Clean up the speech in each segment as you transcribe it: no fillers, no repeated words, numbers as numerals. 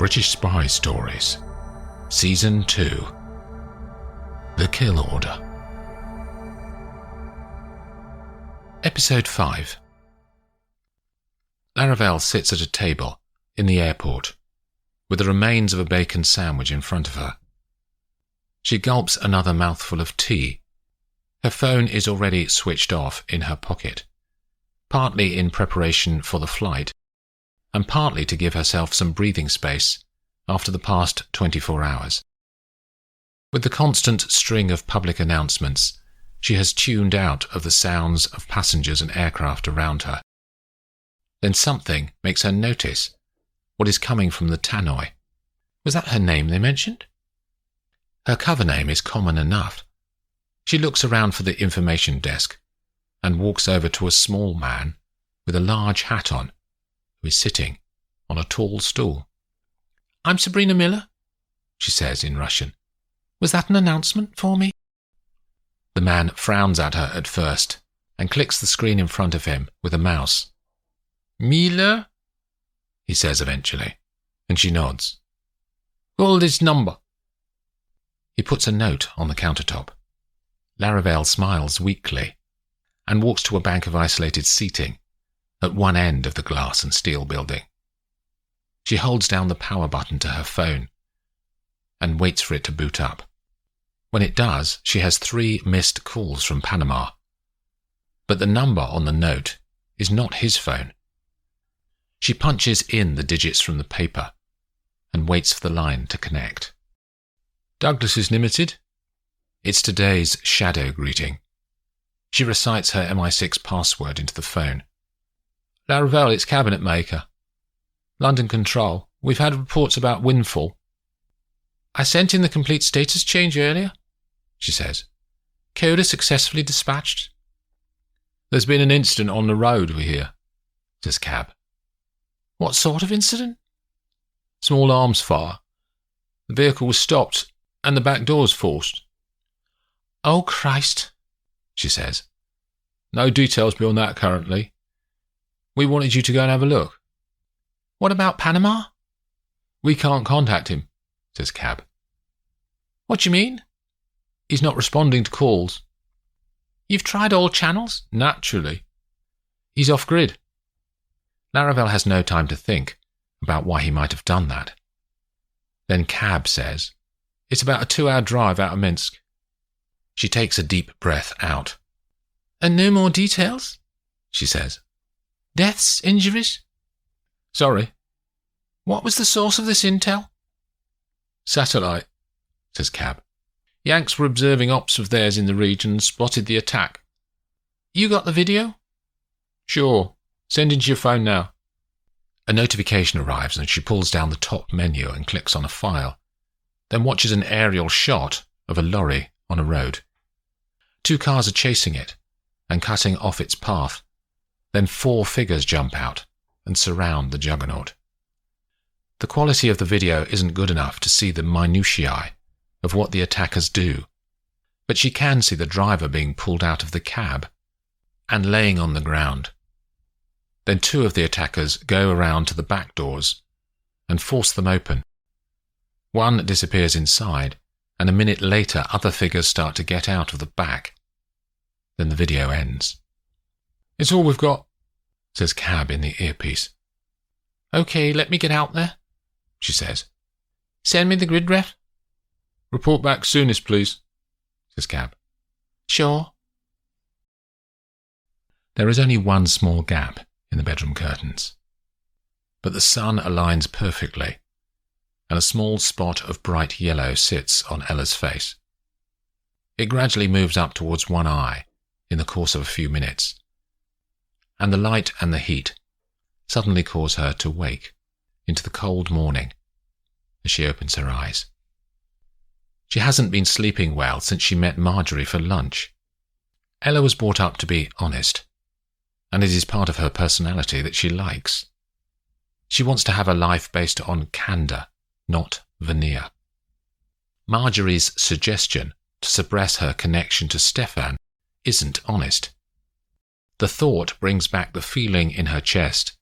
British Spy Stories, Season 2, The Kill Order. Episode 5. Laravelle sits at a table in the airport with the remains of a bacon sandwich in front of her. She gulps another mouthful of tea. Her phone is already switched off in her pocket, partly in preparation for the flight, and partly to give herself some breathing space after the past 24 hours. With the constant string of public announcements, she has tuned out of the sounds of passengers and aircraft around her. Then something makes her notice what is coming from the tannoy. Was that her name they mentioned? Her cover name is common enough. She looks around for the information desk and walks over to a small man with a large hat on, who is sitting on a tall stool. "I'm Sabrina Miller," she says in Russian. "Was that an announcement for me?" The man frowns at her at first and clicks the screen in front of him with a mouse. "Miller?" he says eventually, and she nods. "Call this number." He puts a note on the countertop. Laravelle smiles weakly and walks to a bank of isolated seating at one end of the glass and steel building. She holds down the power button to her phone and waits for it to boot up. When it does, she has 3 missed calls from Panama. But the number on the note is not his phone. She punches in the digits from the paper and waits for the line to connect. "Douglas Limited." It's today's shadow greeting. She recites her MI6 password into the phone. "Laravelle, it's cabinet maker. London Control, we've had reports about windfall. I sent in the complete status change earlier," she says. "Coda successfully dispatched." "There's been an incident on the road, we hear," says Cab. "What sort of incident?" "Small arms fire. The vehicle was stopped and the back doors forced." "Oh, Christ," she says. "No details beyond that currently. We wanted you to go and have a look." "What about Panama?" "We can't contact him," says Cab. "What do you mean?" "He's not responding to calls." "You've tried all channels?" "Naturally. He's off-grid." Laravelle has no time to think about why he might have done that. Then Cab says, "It's about a 2-hour drive out of Minsk." She takes a deep breath out. "And no more details?" she says. "Deaths, injuries?" "Sorry." "What was the source of this intel?" "Satellite," says Cab. "Yanks were observing ops of theirs in the region and spotted the attack." "You got the video?" "Sure. Send into your phone now." A notification arrives and she pulls down the top menu and clicks on a file, then watches an aerial shot of a lorry on a road. 2 cars are chasing it and cutting off its path. Then 4 figures jump out and surround the juggernaut. The quality of the video isn't good enough to see the minutiae of what the attackers do, but she can see the driver being pulled out of the cab and laying on the ground. Then 2 of the attackers go around to the back doors and force them open. One disappears inside, and a minute later other figures start to get out of the back. Then the video ends. "It's all we've got," says Cab in the earpiece. "Okay, let me get out there," she says. "Send me the grid ref." "Report back soonest, please," says Cab. "Sure." There is only one small gap in the bedroom curtains, but the sun aligns perfectly, and a small spot of bright yellow sits on Ella's face. It gradually moves up towards one eye in the course of a few minutes, and the light and the heat suddenly cause her to wake into the cold morning as she opens her eyes. She hasn't been sleeping well since she met Marjorie for lunch. Ella was brought up to be honest, and it is part of her personality that she likes. She wants to have a life based on candour, not veneer. Marjorie's suggestion to suppress her connection to Stefan isn't honest. The thought brings back the feeling in her chest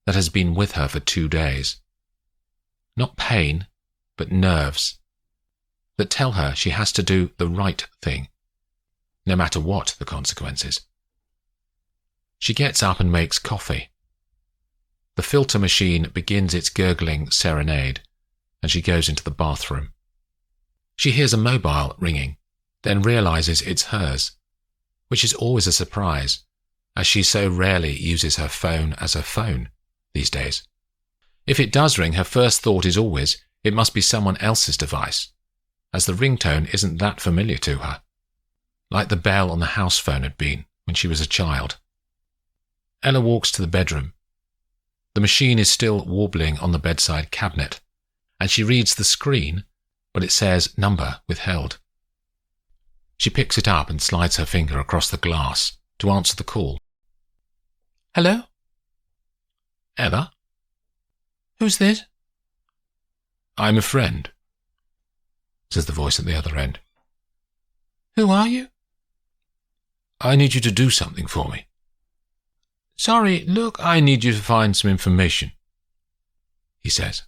that has been with her for 2 days. Not pain, but nerves, that tell her she has to do the right thing, no matter what the consequences. She gets up and makes coffee. The filter machine begins its gurgling serenade, and she goes into the bathroom. She hears a mobile ringing, then realizes it's hers, which is always a surprise, as she so rarely uses her phone as her phone these days. If it does ring, her first thought is always it must be someone else's device, as the ringtone isn't that familiar to her, like the bell on the house phone had been when she was a child. Ella walks to the bedroom. The machine is still warbling on the bedside cabinet, and she reads the screen, but it says number withheld. She picks it up and slides her finger across the glass to answer the call. Hello? Ella? Who's this? I'm a friend, says the voice at the other end. Who are you? I need you to do something for me. Sorry, look, I need you to find some information, he says.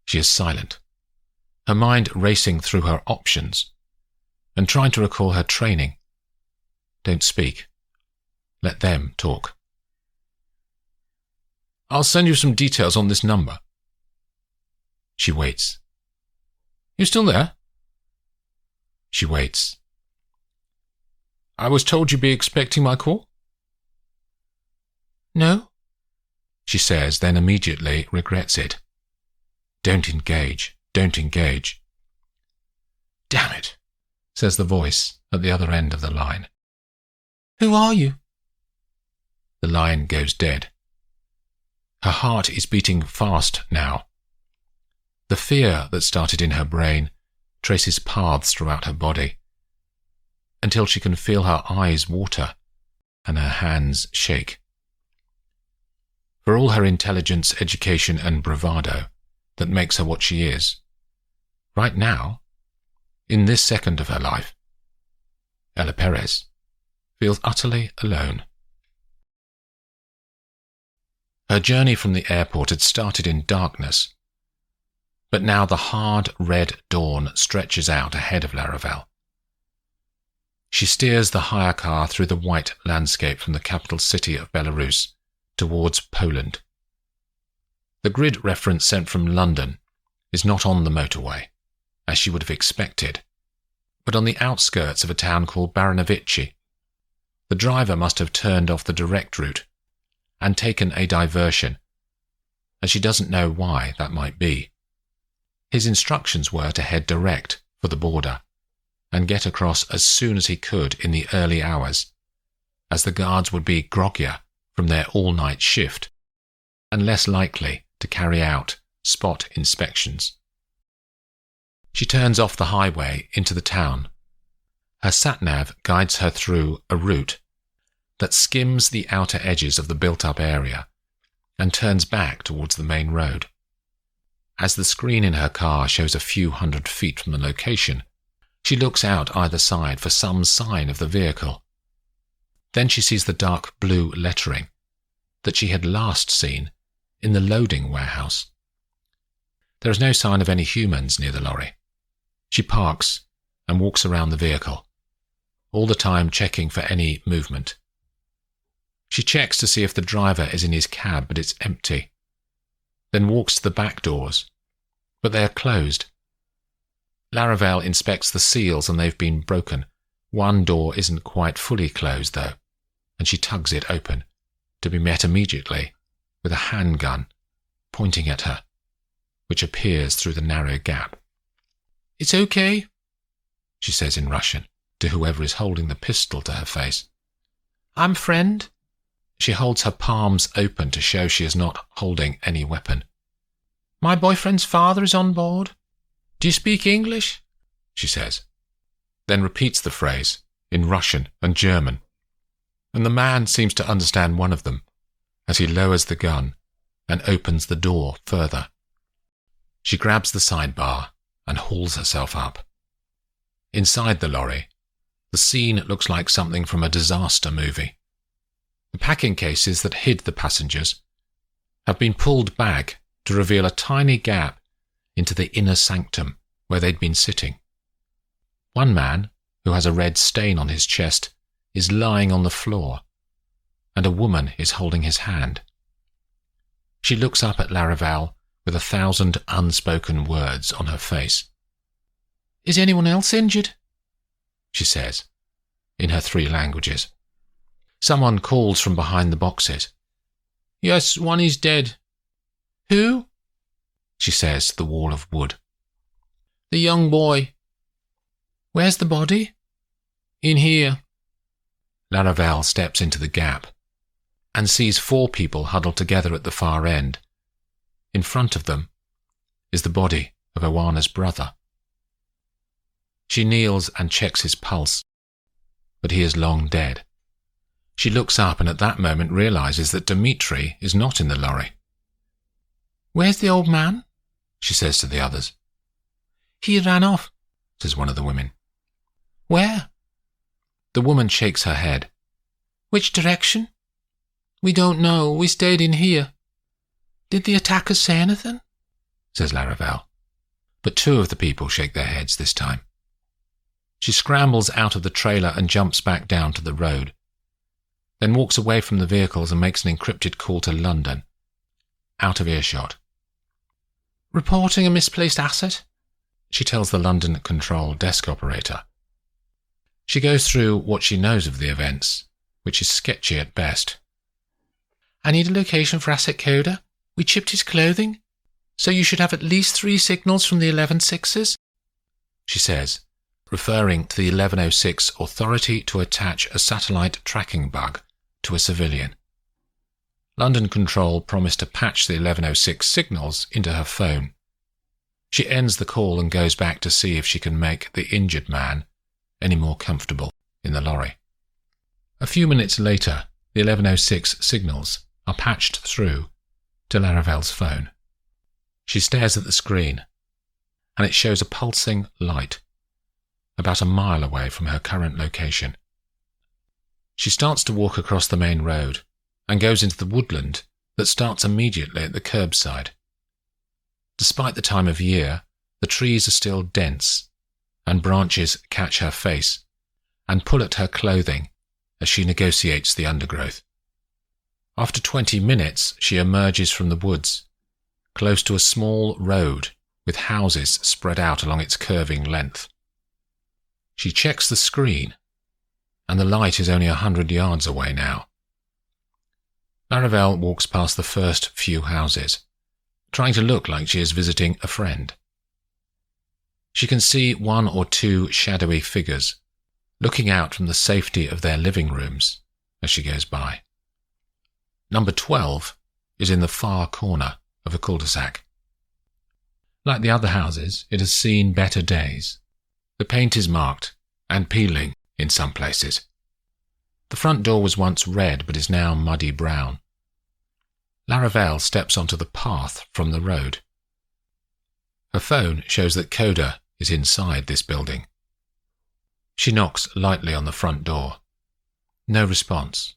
She is silent, her mind racing through her options and trying to recall her training. Don't speak. Let them talk. I'll send you some details on this number. She waits. You still there? She waits. I was told you'd be expecting my call? No, she says, then immediately regrets it. Don't engage. Don't engage. Damn it, says the voice at the other end of the line. Who are you? The line goes dead. Her heart is beating fast now. The fear that started in her brain traces paths throughout her body, until she can feel her eyes water and her hands shake. For all her intelligence, education, and bravado that makes her what she is, right now, in this second of her life, Ella Perez feels utterly alone. Her journey from the airport had started in darkness, but now the hard red dawn stretches out ahead of Laravelle. She steers the hire car through the white landscape from the capital city of Belarus towards Poland. The grid reference sent from London is not on the motorway, as she would have expected, but on the outskirts of a town called Baranovici. The driver must have turned off the direct route and taken a diversion, as she doesn't know why that might be. His instructions were to head direct for the border and get across as soon as he could in the early hours, as the guards would be groggier from their all-night shift and less likely to carry out spot inspections. She turns off the highway into the town. Her sat-nav guides her through a route that skims the outer edges of the built-up area and turns back towards the main road. As the screen in her car shows a few 100 feet from the location, she looks out either side for some sign of the vehicle. Then she sees the dark blue lettering that she had last seen in the loading warehouse. There is no sign of any humans near the lorry. She parks and walks around the vehicle, all the time checking for any movement. She checks to see if the driver is in his cab, but it's empty. Then walks to the back doors, but they are closed. Laravelle inspects the seals and they've been broken. One door isn't quite fully closed, though, and she tugs it open, to be met immediately with a handgun pointing at her, which appears through the narrow gap. It's okay, she says in Russian to whoever is holding the pistol to her face. I'm friend. She holds her palms open to show she is not holding any weapon. My boyfriend's father is on board. Do you speak English? She says, then repeats the phrase in Russian and German, and the man seems to understand one of them as he lowers the gun and opens the door further. She grabs the sidebar and hauls herself up. Inside the lorry, the scene looks like something from a disaster movie. The packing cases that hid the passengers have been pulled back to reveal a tiny gap into the inner sanctum where they'd been sitting. One man, who has a red stain on his chest, is lying on the floor, and a woman is holding his hand. She looks up at Laravelle with 1,000 unspoken words on her face. "Is anyone else injured?" she says, in her 3 languages. Someone calls from behind the boxes. "Yes, one is dead." "Who?" she says to the wall of wood. "The young boy." "Where's the body?" "In here." Laravelle steps into the gap and sees 4 people huddled together at the far end. In front of them is the body of Owana's brother. She kneels and checks his pulse, but he is long dead. She looks up and at that moment realizes that Dmitri is not in the lorry. "Where's the old man?" she says to the others. "He ran off," says one of the women. "Where?" The woman shakes her head. "Which direction?" "We don't know. We stayed in here." "Did the attackers say anything?" says Laravelle. But 2 of the people shake their heads this time. She scrambles out of the trailer and jumps back down to the road, then walks away from the vehicles and makes an encrypted call to London, out of earshot. "Reporting a misplaced asset," she tells the London control desk operator. She goes through what she knows of the events, which is sketchy at best. "I need a location for Asset Coda. We chipped his clothing, so you should have at least 3 signals from the 11.6s, she says, referring to the 1106 authority to attach a satellite tracking bug to a civilian. London Control promised to patch the 1106 signals into her phone. She ends the call and goes back to see if she can make the injured man any more comfortable in the lorry. A few minutes later, the 1106 signals are patched through to Laravelle's phone. She stares at the screen, and it shows a pulsing light about a mile away from her current location. She starts to walk across the main road and goes into the woodland that starts immediately at the curbside. Despite the time of year, the trees are still dense, and branches catch her face and pull at her clothing as she negotiates the undergrowth. After 20 minutes, she emerges from the woods, close to a small road with houses spread out along its curving length. She checks the screen, and the light is only 100 yards away now. Laravelle walks past the first few houses, trying to look like she is visiting a friend. She can see 1 or 2 shadowy figures looking out from the safety of their living rooms as she goes by. Number 12 is in the far corner of a cul-de-sac. Like the other houses, it has seen better days. The paint is marked and peeling in some places. The front door was once red but is now muddy brown. Laravelle steps onto the path from the road. Her phone shows that Coda is inside this building. She knocks lightly on the front door. No response.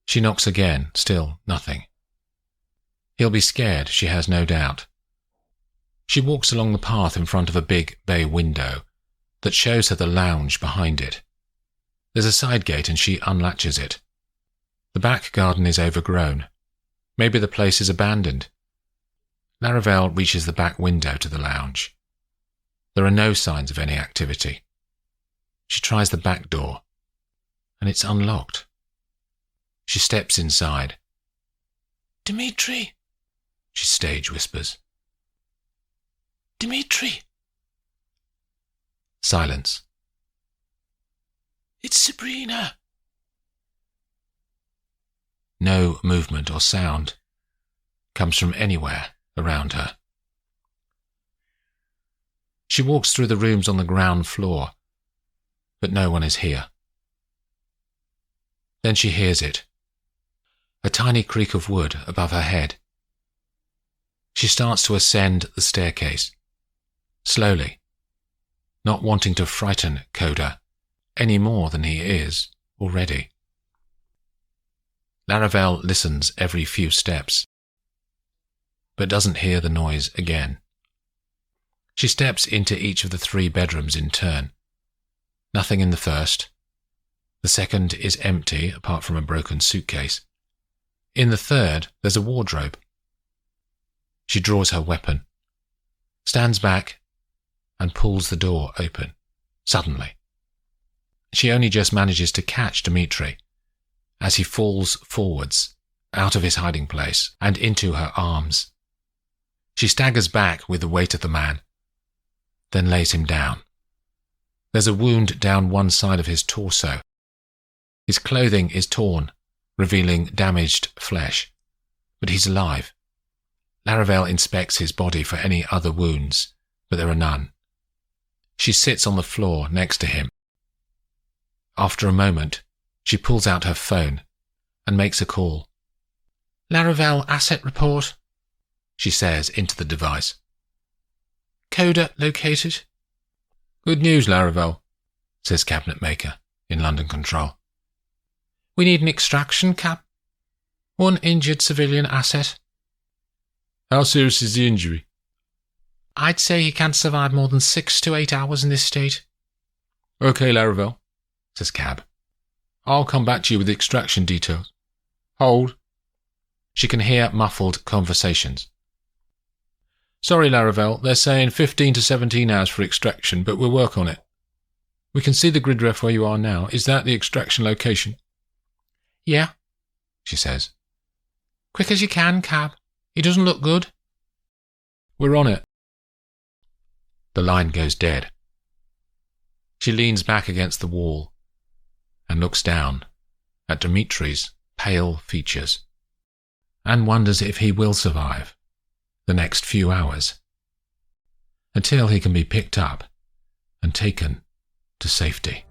She knocks again, still nothing. He'll be scared, she has no doubt. She walks along the path in front of a big bay window that shows her the lounge behind it. There's a side gate and she unlatches it. The back garden is overgrown. Maybe the place is abandoned. Laravelle reaches the back window to the lounge. There are no signs of any activity. She tries the back door, and it's unlocked. She steps inside. "Dmitri," she stage whispers. "Dmitri." Silence. "It's Sabrina." No movement or sound comes from anywhere around her. She walks through the rooms on the ground floor, but no one is here. Then she hears it, a tiny creak of wood above her head. She starts to ascend the staircase, slowly, not wanting to frighten Coda any more than he is already. Laravelle listens every few steps. but doesn't hear the noise again. She steps into each of the 3 bedrooms in turn. Nothing in the first. The second is empty, apart from a broken suitcase. In the third, there's a wardrobe. She draws her weapon, stands back, and pulls the door open, suddenly. She only just manages to catch Dmitri as he falls forwards, out of his hiding place, and into her arms. She staggers back with the weight of the man, then lays him down. There's a wound down one side of his torso. His clothing is torn, revealing damaged flesh, but he's alive. Laravelle inspects his body for any other wounds, but there are none. She sits on the floor next to him. After a moment, she pulls out her phone and makes a call. "Laravelle asset report," she says into the device. "Coda located." "Good news, Laravelle," says Cabinet Maker in London Control. "We need an extraction, Cap. 1 injured civilian asset." "How serious is the injury?" "I'd say he can't survive more than 6 to 8 hours in this state." "Okay, Laravelle," says Cab. "I'll come back to you with the extraction details. Hold." She can hear muffled conversations. "Sorry, Laravelle, they're saying 15 to 17 hours for extraction, but we'll work on it. We can see the grid ref where you are now. Is that the extraction location?" "Yeah," she says. "Quick as you can, Cab. He doesn't look good." "We're on it." The line goes dead. She leans back against the wall and looks down at Dimitri's pale features and wonders if he will survive the next few hours until he can be picked up and taken to safety.